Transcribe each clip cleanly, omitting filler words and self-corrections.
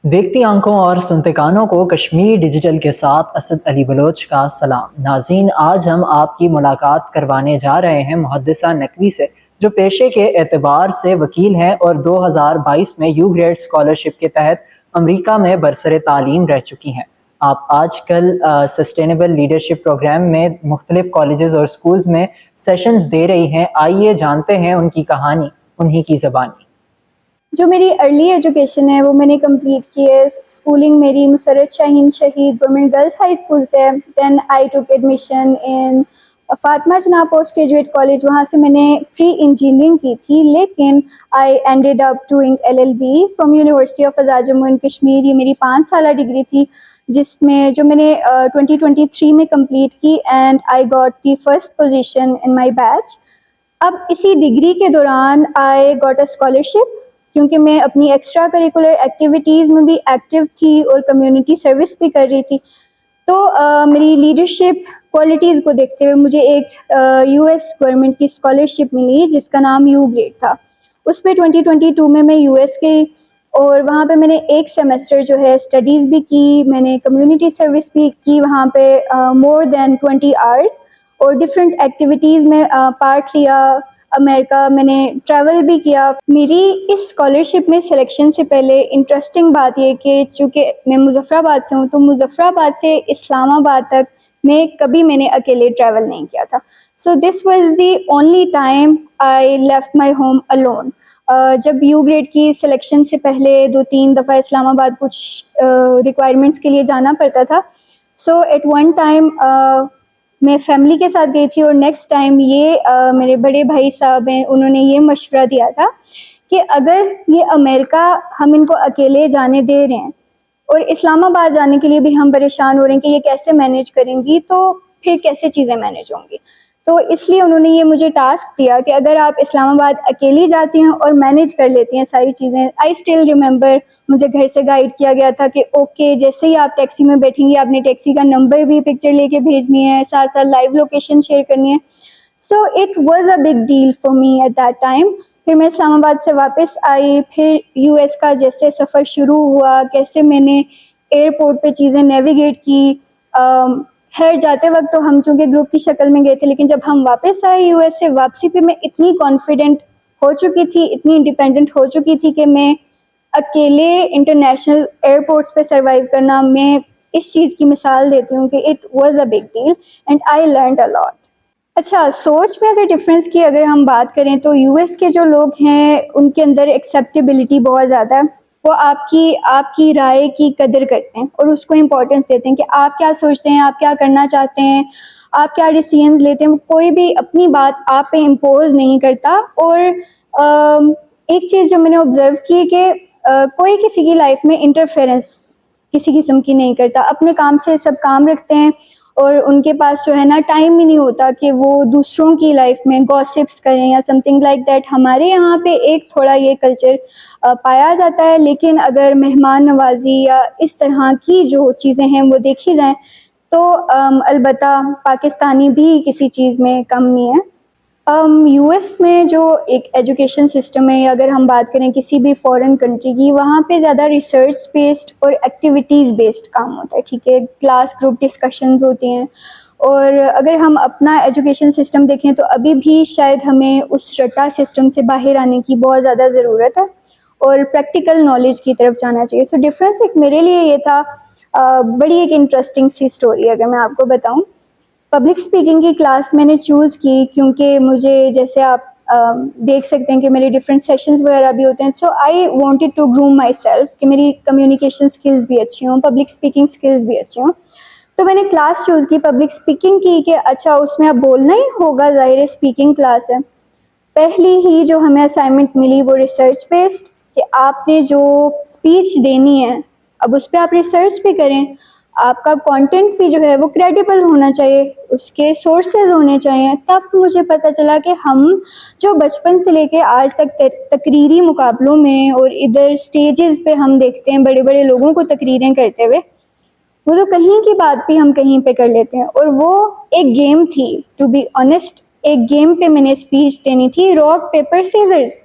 دیکھتی آنکھوں اور سنتے کانوں کو کشمیر ڈیجیٹل کے ساتھ اسد علی بلوچ کا سلام۔ ناظرین، آج ہم آپ کی ملاقات کروانے جا رہے ہیں محدثہ نقوی سے، جو پیشے کے اعتبار سے وکیل ہیں اور 2022 میں یو گریڈ اسکالرشپ کے تحت امریکہ میں برسر تعلیم رہ چکی ہیں۔ آپ آج کل سسٹینیبل لیڈرشپ پروگرام میں مختلف کالجز اور سکولز میں سیشنز دے رہی ہیں۔ آئیے جانتے ہیں ان کی کہانی انہی کی زبانی۔ جو میری ارلی ایجوکیشن ہے وہ میں نے کمپلیٹ کی ہے۔ اسکولنگ میری مسرت شاہین شہید گورنمنٹ گرلز ہائی اسکول سے ہے۔ دین I took admission in Fatima Jinnah post graduate college, وہاں سے میں نے پری انجینئرنگ کی تھی، لیکن I ended up doing LLB from university of Azad Jammu and Kashmir. یہ میری 5 سالہ ڈگری تھی، جس میں جو میں نے 2023 میں کمپلیٹ کی، and I got the first position in my batch. اب اسی ڈگری کے دوران آئی گاٹ اے اسکالرشپ، کیونکہ میں اپنی ایکسٹرا کریکولر ایکٹیویٹیز میں بھی ایکٹیو تھی اور کمیونٹی سروس بھی کر رہی تھی، تو میری لیڈرشپ کوالٹیز کو دیکھتے ہوئے مجھے ایک US گورنمنٹ کی اسکالرشپ ملی، جس کا نام یو گریڈ تھا۔ اس پہ 2022 میں US گئی، اور وہاں پہ میں نے ایک سیمسٹر جو ہے اسٹڈیز بھی کی، میں نے کمیونٹی سروس بھی کی وہاں پہ مور دین 20 آورس، اور ڈفرینٹ ایکٹیویٹیز میں پارٹ لیا۔ امریکہ میں نے ٹریول بھی کیا۔ میری اس اسکالرشپ میں سلیکشن سے پہلے انٹرسٹنگ بات یہ کہ چونکہ میں مظفر آباد سے ہوں، تو مظفر آباد سے اسلام آباد تک میں نے اکیلے ٹریول نہیں کیا تھا۔ So this was the only time I left my home alone. جب یو گریڈ کی سلیکشن سے پہلے 2-3 دفعہ اسلام آباد کچھ ریکوائرمنٹس کے لیے جانا پڑتا تھا، سو ایٹ ون ٹائم میں فیملی کے ساتھ گئی تھی، اور نیکسٹ ٹائم یہ میرے بڑے بھائی صاحب ہیں، انہوں نے یہ مشورہ دیا تھا کہ اگر یہ امریکہ ہم ان کو اکیلے جانے دے رہے ہیں، اور اسلام آباد جانے کے لیے بھی ہم پریشان ہو رہے ہیں کہ یہ کیسے مینیج کریں گی، تو پھر کیسے چیزیں مینیج ہوں گی۔ تو اس لیے انہوں نے یہ مجھے ٹاسک دیا کہ اگر آپ اسلام آباد اکیلی جاتی ہیں اور مینیج کر لیتی ہیں ساری چیزیں، آئی اسٹل ریممبر مجھے گھر سے گائیڈ کیا گیا تھا کہ اوکے، جیسے ہی آپ ٹیکسی میں بیٹھیں گی، آپ نے ٹیکسی کا نمبر بھی پکچر لے کے بھیجنی ہے، ساتھ ساتھ لائیو لوکیشن شیئر کرنی ہے۔ So it was a big deal for me at that time. پھر میں اسلام آباد سے واپس آئی، پھر US کا جیسے سفر شروع ہوا، کیسے میں نے ایئرپورٹ پہ چیزیں نیویگیٹ کی۔ خیر جاتے وقت تو ہم چونکہ گروپ کی شکل میں گئے تھے، لیکن جب ہم واپس آئے US سے، واپسی پہ میں اتنی کانفیڈنٹ ہو چکی تھی، اتنی انڈیپینڈنٹ ہو چکی تھی کہ میں اکیلے انٹرنیشنل ایئرپورٹس پہ سروائیو کرنا، میں اس چیز کی مثال دیتی ہوں کہ it was a big deal and I learned a lot. اچھا، سوچ میں اگر ڈفرینس کی اگر ہم بات کریں تو US کے جو لوگ ہیں ان کے اندر ایکسیپٹیبلٹی بہت زیادہ ہے۔ وہ آپ کی رائے کی قدر کرتے ہیں اور اس کو امپورٹنس دیتے ہیں کہ آپ کیا سوچتے ہیں، آپ کیا کرنا چاہتے ہیں، آپ کیا ڈیسیژنز لیتے ہیں۔ کوئی بھی اپنی بات آپ پہ امپوز نہیں کرتا۔ اور ایک چیز جو میں نے آبزرو کی کہ کوئی کسی کی لائف میں انٹرفیئرنس کسی قسم کی نہیں کرتا، اپنے کام سے سب کام رکھتے ہیں، اور ان کے پاس جو ہے نا ٹائم ہی نہیں ہوتا کہ وہ دوسروں کی لائف میں گوسپس کریں یا سم تھنگ لائک دیٹ۔ ہمارے یہاں پہ ایک تھوڑا یہ کلچر پایا جاتا ہے، لیکن اگر مہمان نوازی یا اس طرح کی جو چیزیں ہیں وہ دیکھی جائیں تو البتہ پاکستانی بھی کسی چیز میں کم نہیں ہے۔ US میں جو ایک ایجوکیشن سسٹم ہے، اگر ہم بات کریں کسی بھی فورن کنٹری کی، وہاں پہ زیادہ ریسرچ بیسڈ اور ایکٹیویٹیز بیسڈ کام ہوتا ہے، ٹھیک ہے، کلاس گروپ ڈسکشنز ہوتی ہیں۔ اور اگر ہم اپنا ایجوکیشن سسٹم دیکھیں تو ابھی بھی شاید ہمیں اس رٹا سسٹم سے باہر آنے کی بہت زیادہ ضرورت ہے اور پریکٹیکل نالج کی طرف جانا چاہیے۔ سو ڈفرینس ایک میرے لیے یہ تھا، بڑی ایک انٹرسٹنگ سی اسٹوری اگر میں آپ کو بتاؤں۔ پبلک اسپیکنگ کی کلاس میں نے چوز کی کیونکہ مجھے، جیسے آپ دیکھ سکتے ہیں کہ میرے ڈفرینٹ سیشنز وغیرہ بھی ہوتے ہیں، so I wanted to groom myself کہ میری کمیونیکیشن اسکلز بھی اچھی ہوں، پبلک اسپیکنگ اسکلز بھی اچھی ہوں۔ تو میں نے کلاس چوز کی پبلک اسپیکنگ کی کہ اچھا اس میں اب بولنا ہی ہوگا، ظاہر اسپیکنگ کلاس ہے۔ پہلی ہی جو ہمیں اسائنمنٹ ملی وہ ریسرچ بیسڈ، کہ آپ نے جو اسپیچ دینی ہے اب اس پہ آپ ریسرچ بھی کریں، آپ کا کانٹینٹ بھی جو ہے وہ کریڈیبل ہونا چاہیے، اس کے سورسز ہونے چاہیے۔ تب مجھے پتہ چلا کہ ہم جو بچپن سے لے کے آج تک تقریری مقابلوں میں اور ادھر اسٹیجز پہ ہم دیکھتے ہیں بڑے بڑے لوگوں کو تقریریں کرتے ہوئے، وہ تو کہیں کی بات بھی ہم کہیں پہ کر لیتے ہیں۔ اور وہ ایک گیم تھی، ٹو بی آنیسٹ، ایک گیم پہ میں نے اسپیچ دینی تھی، راک پیپر سیزرز۔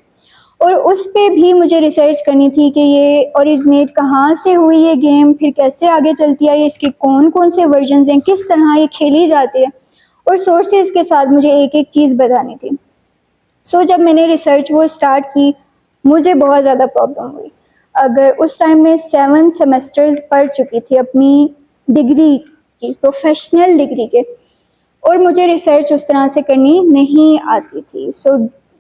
اور اس پہ بھی مجھے ریسرچ کرنی تھی کہ یہ اوریجنیٹ کہاں سے ہوئی یہ گیم، پھر کیسے آگے چلتی ہے، اس کے کون کون سے ورژنز ہیں، کس طرح یہ کھیلی جاتی ہے، اور سورسز کے ساتھ مجھے ایک ایک چیز بتانی تھی. سو جب میں نے ریسرچ وہ اسٹارٹ کی مجھے بہت زیادہ پرابلم ہوئی. اگر اس ٹائم میں 7 سیمسٹرز پڑھ چکی تھی اپنی ڈگری کی، پروفیشنل ڈگری کے، اور مجھے ریسرچ اس طرح سے کرنی نہیں آتی تھی. So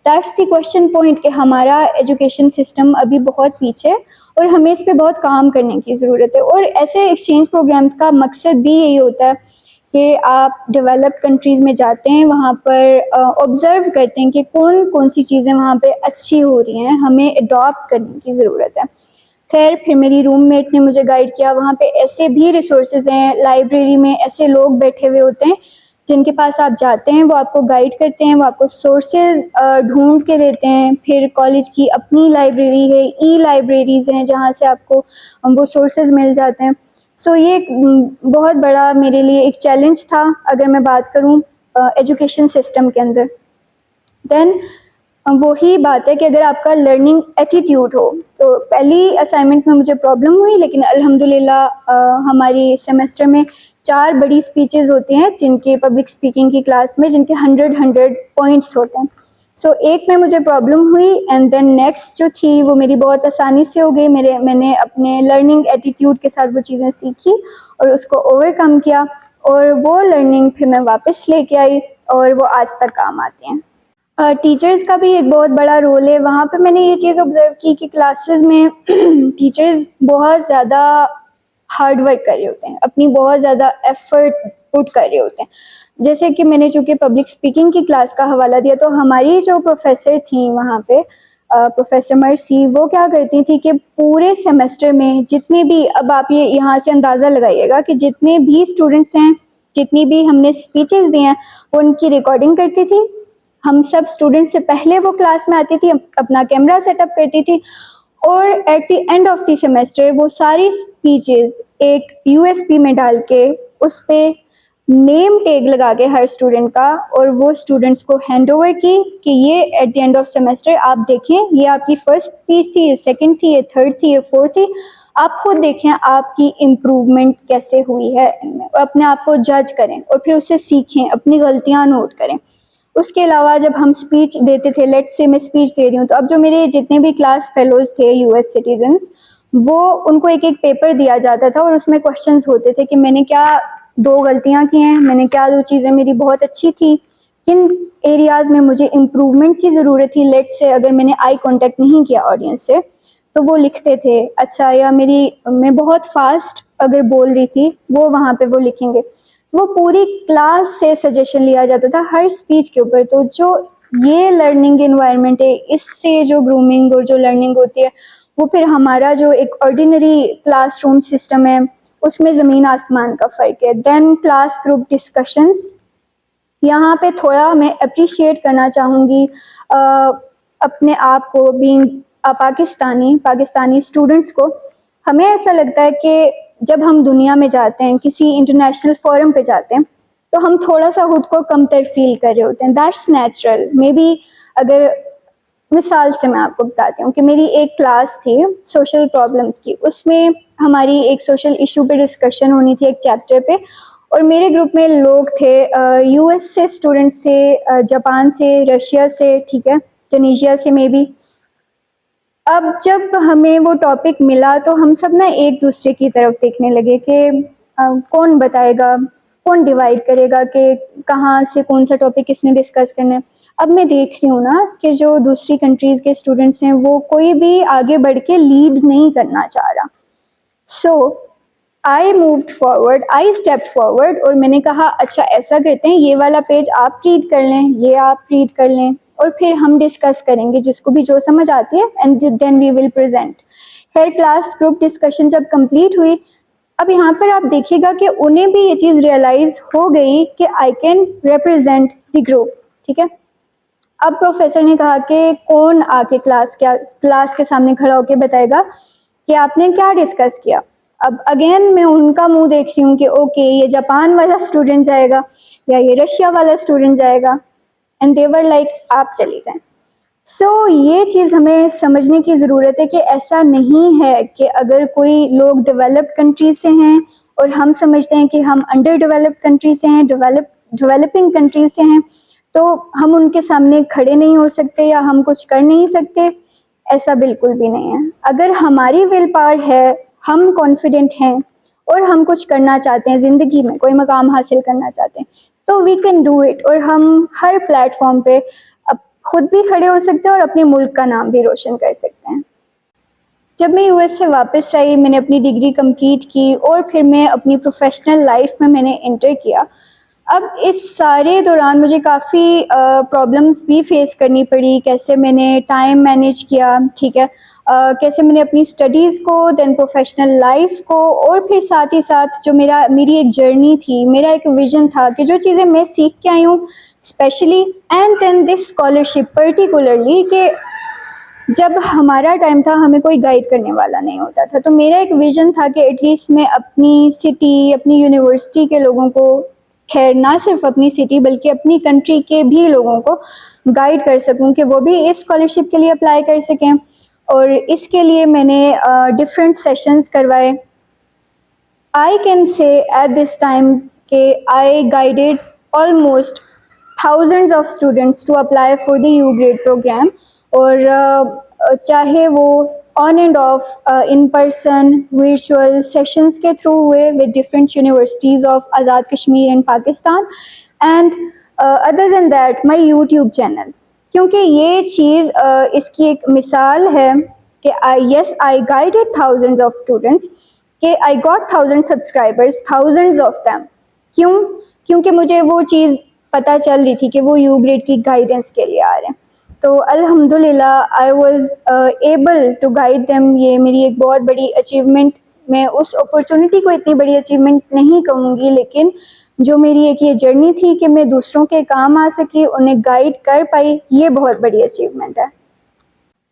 that's the question point کہ ہمارا ایجوکیشن سسٹم ابھی بہت پیچھے اور ہمیں اس پہ بہت کام کرنے کی ضرورت ہے. اور ایسے ایکسچینج پروگرامس کا مقصد بھی یہی ہوتا ہے کہ آپ ڈیولپ کنٹریز میں جاتے ہیں، وہاں پر آبزرو کرتے ہیں کہ کون کون سی چیزیں وہاں پہ اچھی ہو رہی ہیں، ہمیں اڈاپٹ کرنے کی ضرورت ہے. خیر پھر میری روم میٹ نے مجھے گائیڈ کیا. وہاں پہ ایسے بھی ریسورسز ہیں، لائبریری میں ایسے لوگ بیٹھے ہوئے ہوتے ہیں جن کے پاس آپ جاتے ہیں، وہ آپ کو گائیڈ کرتے ہیں، وہ آپ کو سورسز ڈھونڈ کے دیتے ہیں. پھر کالج کی اپنی لائبریری ہے، ای لائبریریز ہیں جہاں سے آپ کو وہ سورسز مل جاتے ہیں. سو یہ ایک بہت بڑا میرے لیے ایک چیلنج تھا اگر میں بات کروں ایجوکیشن سسٹم کے اندر. دین وہی بات ہے کہ اگر آپ کا لرننگ ایٹیٹیوڈ ہو تو پہلی اسائنمنٹ میں مجھے پرابلم ہوئی، لیکن الحمدللہ ہماری سیمسٹر میں 4 بڑی اسپیچز ہوتی ہیں جن کے پبلک اسپیکنگ کی کلاس میں جن کے 100 پوائنٹس ہوتے ہیں. سو ایک میں مجھے پرابلم ہوئی اینڈ دین نیکسٹ جو تھی وہ میری بہت آسانی سے ہو گئی. میں نے اپنے لرننگ ایٹیٹیوڈ کے ساتھ وہ چیزیں سیکھی اور اس کو اوور کم کیا، اور وہ لرننگ پھر میں واپس لے کے آئی اور وہ آج تک کام آتی ہیں. ٹیچرز کا بھی ایک بہت بڑا رول ہے. وہاں پہ میں نے یہ چیز آبزرو کی کہ کلاسز میں ٹیچرز بہت زیادہ ہارڈ ورک کر رہے ہوتے ہیں، اپنی بہت زیادہ ایفرٹ پٹ کر رہے ہوتے ہیں. جیسے کہ میں نے چونکہ پبلک اسپیکنگ کی کلاس کا حوالہ دیا تو ہماری جو پروفیسر تھیں وہاں پہ پروفیسر مرسی، وہ کیا کرتی تھی کہ پورے سیمسٹر میں جتنے بھی، اب آپ یہ یہاں سے اندازہ لگائیے گا کہ جتنے بھی اسٹوڈنٹس ہیں، جتنی بھی ہم نے اسپیچز دی ہیں وہ ان کی ریکارڈنگ کرتی تھی. ہم سب اسٹوڈنٹ سے پہلے وہ کلاس میں آتی تھی، اپنا کیمرہ سیٹ اپ کرتی تھی، اور at the end of the semester وہ ساری اسپیچز ایک USB میں ڈال کے اس پہ نیم ٹیگ لگا کے ہر اسٹوڈنٹ کا، اور وہ اسٹوڈنٹس کو ہینڈ اوور کی کہ یہ at the end of semester آپ دیکھیں، یہ آپ کی فرسٹ اسپیچ تھی، یہ سیکنڈ تھی، یہ تھرڈ تھی، یہ فورتھ تھی. آپ خود دیکھیں آپ کی امپروومنٹ کیسے ہوئی ہے ان میں، اور اپنے آپ کو جج کریں اور پھر اسے سیکھیں، اپنی غلطیاں نوٹ کریں. اس کے علاوہ جب ہم اسپیچ دیتے تھے، لیٹ سے میں اسپیچ دے رہی ہوں، تو اب جو میرے جتنے بھی کلاس فیلوز تھے US سٹیزنس، وہ ان کو ایک ایک پیپر دیا جاتا تھا اور اس میں کوشچنز ہوتے تھے کہ میں نے کیا 2 غلطیاں کی ہیں، میں نے کیا 2 چیزیں میری بہت اچھی تھی، کن ایریاز میں مجھے امپروومنٹ کی ضرورت تھی. لیٹ سے اگر میں نے آئی کانٹیکٹ نہیں کیا آڈینس سے تو وہ لکھتے تھے اچھا، یا میں بہت فاسٹ اگر بول رہی تھی وہ وہاں پہ وہ لکھیں گے. وہ پوری کلاس سے سجیشن لیا جاتا تھا ہر اسپیچ کے اوپر. تو جو یہ لرننگ انوائرمنٹ ہے، اس سے جو گرومنگ اور جو لرننگ ہوتی ہے وہ پھر ہمارا جو ایک آرڈینری کلاس روم سسٹم ہے اس میں زمین آسمان کا فرق ہے. دین کلاس گروپ ڈسکشنز، یہاں پہ تھوڑا میں اپریشیٹ کرنا چاہوں گی اپنے آپ کو، بینگ پاکستانی اسٹوڈنٹس کو. ہمیں ایسا لگتا ہے کہ جب ہم دنیا میں جاتے ہیں، کسی انٹرنیشنل فورم پہ جاتے ہیں، تو ہم تھوڑا سا خود کو کمتر فیل کر رہے ہوتے ہیں. That's natural. مے بی اگر مثال سے میں آپ کو بتاتی ہوں کہ میری ایک کلاس تھی سوشل پرابلمس کی، اس میں ہماری ایک سوشل ایشو پہ ڈسکشن ہونی تھی، ایک چیپٹر پہ، اور میرے گروپ میں لوگ تھے US سے اسٹوڈنٹس تھے، جاپان سے، رشیا سے، ٹھیک ہے، ٹنیشیا سے مے بی. اب جب ہمیں وہ ٹاپک ملا تو ہم سب نا ایک دوسرے کی طرف دیکھنے لگے کہ کون بتائے گا، کون ڈیوائڈ کرے گا کہ کہاں سے کون سا ٹاپک کس نے ڈسکس کرنا ہے. اب میں دیکھ رہی ہوں نا کہ جو دوسری کنٹریز کے اسٹوڈنٹس ہیں وہ کوئی بھی آگے بڑھ کے لیڈ نہیں کرنا چاہ رہا. So I moved forward, I step forward, اور میں نے کہا اچھا ایسا کرتے ہیں، یہ والا پیج آپ ریڈ کر لیں، یہ آپ ریڈ کر لیں، اور پھر ہم ڈسکس کریں گے جس کو بھی جو سمجھ آتی ہے، and then we will present. خیر کلاس گروپ ڈسکشن جب کمپلیٹ ہوئی، اب یہاں پر آپ دیکھیے گا کہ انہیں بھی یہ چیز ریئلائز ہو گئی کہ I can represent the group. ٹھیک ہے، اب پروفیسر نے کہا کہ کون آ کے کلاس کے سامنے کھڑا ہو کے بتائے گا کہ آپ نے کیا ڈسکس کیا. اب اگین میں ان کا منہ دیکھ رہی ہوں کہ اوکے یہ جاپان والا اسٹوڈنٹ جائے گا یا یہ رشیا والا اسٹوڈنٹ جائے گا، اینڈ دے ور لائک آپ چلی جائیں. سو یہ چیز ہمیں سمجھنے کی ضرورت ہے کہ ایسا نہیں ہے کہ اگر کوئی لوگ ڈیولپڈ کنٹری سے ہیں اور ہم سمجھتے ہیں کہ ہم انڈر ڈیولپڈ کنٹری سے ہیں، ڈیولپنگ کنٹری سے ہیں، تو ہم ان کے سامنے کھڑے نہیں ہو سکتے یا ہم کچھ کر نہیں سکتے. ایسا بالکل بھی نہیں ہے. اگر ہماری ول پاور ہے، ہم کانفیڈنٹ ہیں اور ہم کچھ کرنا چاہتے ہیں زندگی میں، کوئی مقام حاصل کرنا چاہتے ہیں، تو وی کین ڈو اٹ. اور ہم ہر پلیٹ فارم پہ خود بھی کھڑے ہو سکتے ہیں اور اپنے ملک کا نام بھی روشن کر سکتے ہیں. جب میں US سے واپس آئی، میں نے اپنی ڈگری کمپلیٹ کی اور پھر میں اپنی پروفیشنل لائف میں نے انٹر کیا. اب اس سارے دوران مجھے کافی پرابلمس بھی فیس کرنی پڑی. کیسے میں نے ٹائم مینیج کیا، ٹھیک ہے، کیسے میں نے اپنی اسٹڈیز کو، دین پروفیشنل لائف کو، اور پھر ساتھ ہی ساتھ جو میری ایک جرنی تھی، میرا ایک ویژن تھا کہ جو چیزیں میں سیکھ کے آئی ہوں specially, and then this scholarship particularly, کہ جب ہمارا ٹائم تھا ہمیں کوئی گائیڈ کرنے والا نہیں ہوتا تھا. تو میرا ایک ویژن تھا کہ ایٹ لیسٹ میں اپنی سٹی، اپنی یونیورسٹی کے لوگوں کو، خیر نہ صرف اپنی سٹی بلکہ اپنی کنٹری کے بھی لوگوں کو گائیڈ کر سکوں کہ وہ بھی اس اسکالرشپ کے لیے اپلائی کر سکیں. اور اس کے لیے میں نے ڈفرینٹ سیشنز کروائے. I can say at this time کہ I guided almost thousands of students to apply for the U grade program. اور چاہے وہ on and off in person virtual sessions کے تھرو ہوئے with different universities of Azad Kashmir and Pakistan, and other then that my YouTube channel. کیونکہ یہ چیز اس کی ایک مثال ہے کہ yes I guided thousands of students، کہ I got 1000 subscribers, thousands of them. کیونکہ مجھے وہ چیز پتہ چل رہی تھی کہ وہ یو گریڈ کی گائیڈنس کے لیے آ رہے ہیں. تو الحمدللہ I was able to guide them. یہ میری ایک بہت بڑی اچیومنٹ، میں اس اپرچونٹی کو اتنی بڑی اچیومنٹ نہیں کہوں گی، لیکن جو میری ایک یہ جرنی تھی کہ میں دوسروں کے کام آ سکی، انہیں گائیڈ کر پائی، یہ بہت بڑی اچیومنٹ ہے.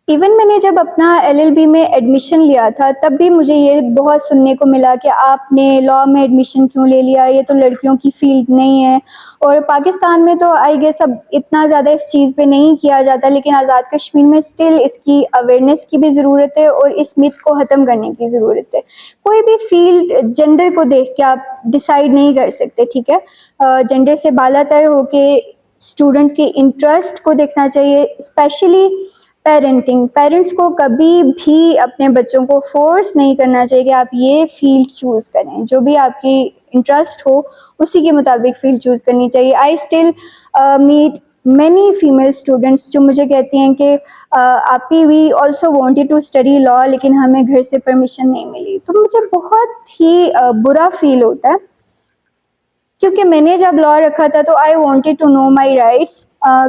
ایون میں نے جب اپنا LLB میں ایڈمیشن لیا تھا تب بھی مجھے یہ بہت سننے کو ملا کہ آپ نے لاء میں ایڈمیشن کیوں لے لیا، یہ تو لڑکیوں کی فیلڈ نہیں ہے. اور پاکستان میں تو آئی گیس اب اتنا زیادہ اس چیز پہ نہیں کیا جاتا، لیکن آزاد کشمیر میں اسٹل اس کی اویئرنیس کی بھی ضرورت ہے اور اس میتھ کو ختم کرنے کی ضرورت ہے. کوئی بھی فیلڈ جینڈر کو دیکھ کے آپ ڈیسائیڈ نہیں کر سکتے، ٹھیک ہے. جینڈر سے بالا تر ہو کے اسٹوڈنٹ کے انٹرسٹ کو دیکھنا چاہیے. اسپیشلی پیرنٹس کو کبھی بھی اپنے بچوں کو فورس نہیں کرنا چاہیے کہ آپ یہ فیلڈ چوز کریں. جو بھی آپ کی انٹرسٹ ہو اسی کے مطابق فیلڈ چوز کرنی چاہیے. I still meet many female students جو مجھے کہتی ہیں کہ آپی we also wanted to study law لیکن ہمیں گھر سے پرمیشن نہیں ملی. تو مجھے بہت ہی برا فیل ہوتا ہے، کیونکہ میں نے جب لاء رکھا تھا تو I wanted to know my rights,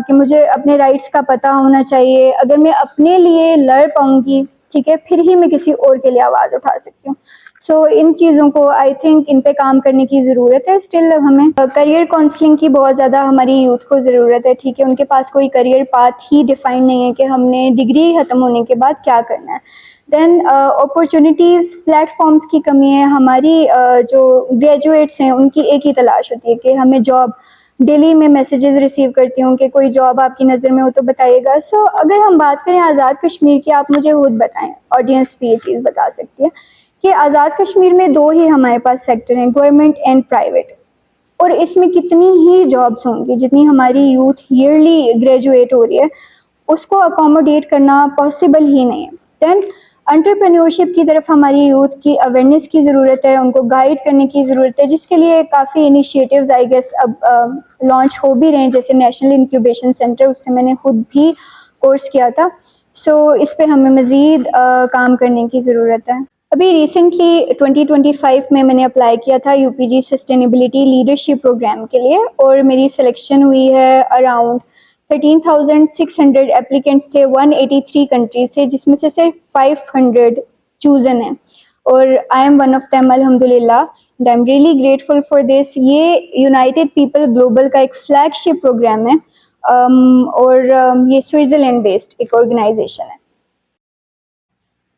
کہ مجھے اپنے رائٹس کا پتہ ہونا چاہیے. اگر میں اپنے لیے لڑ پاؤں گی، ٹھیک ہے، پھر ہی میں کسی اور کے لیے آواز اٹھا سکتی ہوں. سو ان چیزوں کو آئی تھنک ان پہ کام کرنے کی ضرورت ہے. اسٹل ہمیں کریئر کاؤنسلنگ کی بہت زیادہ ہماری یوتھ کو ضرورت ہے، ٹھیک ہے. ان کے پاس کوئی کریئر پاتھ ہی ڈیفائن نہیں ہے کہ ہم نے ڈگری ختم ہونے کے بعد کیا کرنا ہے. دین اپرچونیٹیز، پلیٹ فارمس کی کمی ہے. ہماری جو گریجویٹس ہیں ان کی ایک ہی تلاش ہوتی ہے کہ ہمیں جاب. ڈیلی میں میسیجز ریسیو کرتی ہوں کہ کوئی جاب آپ کی نظر میں ہو تو بتائیے گا. سو اگر ہم بات کریں آزاد کشمیر کی، آپ مجھے خود بتائیں، آڈینس بھی یہ چیز بتا سکتی ہے کہ آزاد کشمیر میں 2 ہی ہمارے پاس سیکٹر ہیں، گورنمنٹ اینڈ پرائیویٹ. اور اس میں کتنی ہی جابس ہوں گی، جتنی ہماری یوتھ ایئرلی گریجویٹ ہو رہی ہے اس کو اکوموڈیٹ کرنا پاسبل ہی نہیں ہے. دین انٹرپرینیورشپ کی طرف ہماری یوتھ کی اویئرنیس کی ضرورت ہے، ان کو گائیڈ کرنے کی ضرورت ہے، جس کے لیے کافی انیشیٹیوز آئی گیس اب لانچ ہو بھی رہے ہیں، جیسے نیشنل انکیوبیشن سینٹر، اس سے میں نے خود بھی کورس کیا تھا. سو اس پہ ہمیں مزید کام کرنے کی ضرورت ہے. ابھی ریسنٹلی 2025 میں نے اپلائی کیا تھا UPG سسٹینیبلٹی لیڈرشپ پروگرام کے لیے، اور میری سلیکشن ہوئی ہے اراؤنڈ 13,600 اپلیکنٹس تھے 183 کنٹریز سے، جس میں سے صرف 500 چوزن ہیں، اور I am one of them الحمدللہ. And I am really grateful for this. یہ یونائٹیڈ پیپل گلوبل کا ایک فلیگ شپ پروگرام ہے، اور یہ سوئٹزرلینڈ بیسڈ ایک آرگنائزیشن ہے.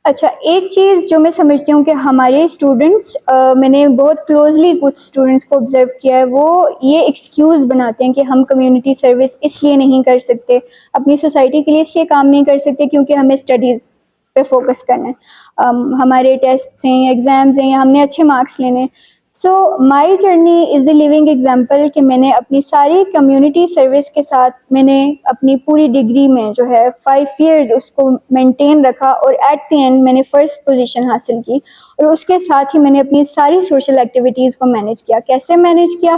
اچھا، ایک چیز جو میں سمجھتی ہوں کہ ہمارے اسٹوڈنٹس، میں نے بہت کلوزلی کچھ اسٹوڈنٹس کو آبزرو کیا ہے، وہ یہ ایکسکیوز بناتے ہیں کہ ہم کمیونٹی سروس اس لیے نہیں کر سکتے، اپنی سوسائٹی کے لیے اس لیے کام نہیں کر سکتے کیونکہ ہمیں اسٹڈیز پہ فوکس کرنا ہے، ہمارے ٹیسٹس ہیں، ایگزامز ہیں، یا ہم نے اچھے مارکس لینے ہیں۔ So my journey is the living example کہ میں نے اپنی ساری کمیونٹی سروس کے ساتھ میں نے اپنی پوری ڈگری میں جو ہے 5 ایئرز اس کو مینٹین رکھا، اور ایٹ دی اینڈ میں نے فرسٹ پوزیشن حاصل کی، اور اس کے ساتھ ہی میں نے اپنی ساری سوشل ایکٹیویٹیز کو مینیج کیا۔ کیسے مینیج کیا؟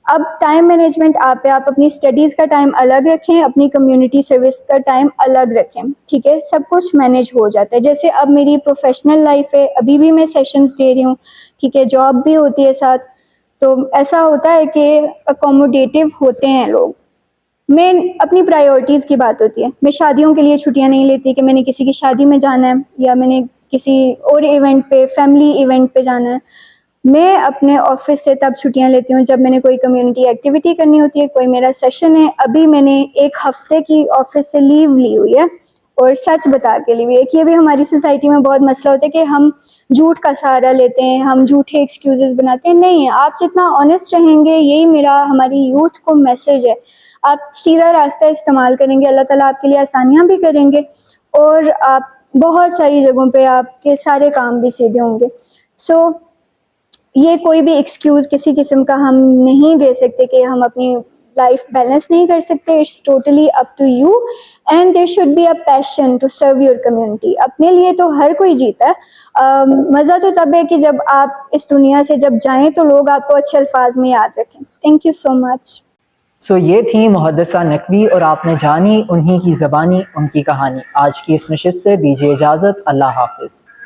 اب ٹائم مینجمنٹ آپ پہ، آپ اپنی اسٹڈیز کا ٹائم الگ رکھیں، اپنی کمیونٹی سروس کا ٹائم الگ رکھیں، ٹھیک ہے؟ سب کچھ مینیج ہو جاتا ہے۔ جیسے اب میری پروفیشنل لائف ہے، ابھی بھی میں سیشنز دے رہی ہوں، ٹھیک ہے، جاب بھی ہوتی ہے ساتھ، تو ایسا ہوتا ہے کہ اکوموڈیٹیو ہوتے ہیں لوگ۔ میں اپنی پرائیورٹیز کی بات ہوتی ہے، میں شادیوں کے لیے چھٹیاں نہیں لیتی کہ میں نے کسی کی شادی میں جانا ہے یا میں نے کسی اور ایونٹ پہ، فیملی ایونٹ پہ جانا ہے۔ میں اپنے آفس سے تب چھٹیاں لیتی ہوں جب میں نے کوئی کمیونٹی ایکٹیویٹی کرنی ہوتی ہے، کوئی میرا سیشن ہے۔ ابھی میں نے 1 ہفتے کی آفس سے لیو لی ہوئی ہے، اور سچ بتا کے لی ہوئی ہے، کہ ابھی ہماری سوسائٹی میں بہت مسئلہ ہوتا ہے کہ ہم جھوٹ کا سہارا لیتے ہیں، ہم جھوٹے ایکسکیوزز بناتے ہیں۔ نہیں، آپ جتنا آنیسٹ رہیں گے، یہی میرا ہماری یوتھ کو میسج ہے۔ آپ سیدھا راستہ استعمال کریں گے، اللہ تعالیٰ آپ کے لیے آسانیاں بھی کریں گے، اور آپ بہت ساری جگہوں پہ آپ کے سارے کام بھی سیدھے ہوں گے۔ سو یہ کوئی بھی ایکسکیوز کسی قسم کا ہم نہیں دے سکتے کہ ہم اپنی لائف بیلنس نہیں کر سکتے۔ It's totally up to you, and there should be a passion to serve your community. اپنے لیے تو ہر کوئی جیتا ہے، مزہ تو تب ہے کہ جب آپ اس دنیا سے جب جائیں تو لوگ آپ کو اچھے الفاظ میں یاد رکھیں۔ تھینک یو سو مچ۔ سو یہ تھی محدثہ نقوی، اور آپ نے جانی انہی کی زبانی ان کی کہانی۔ آج کی اس نشست سے دیجیے اجازت، اللہ حافظ۔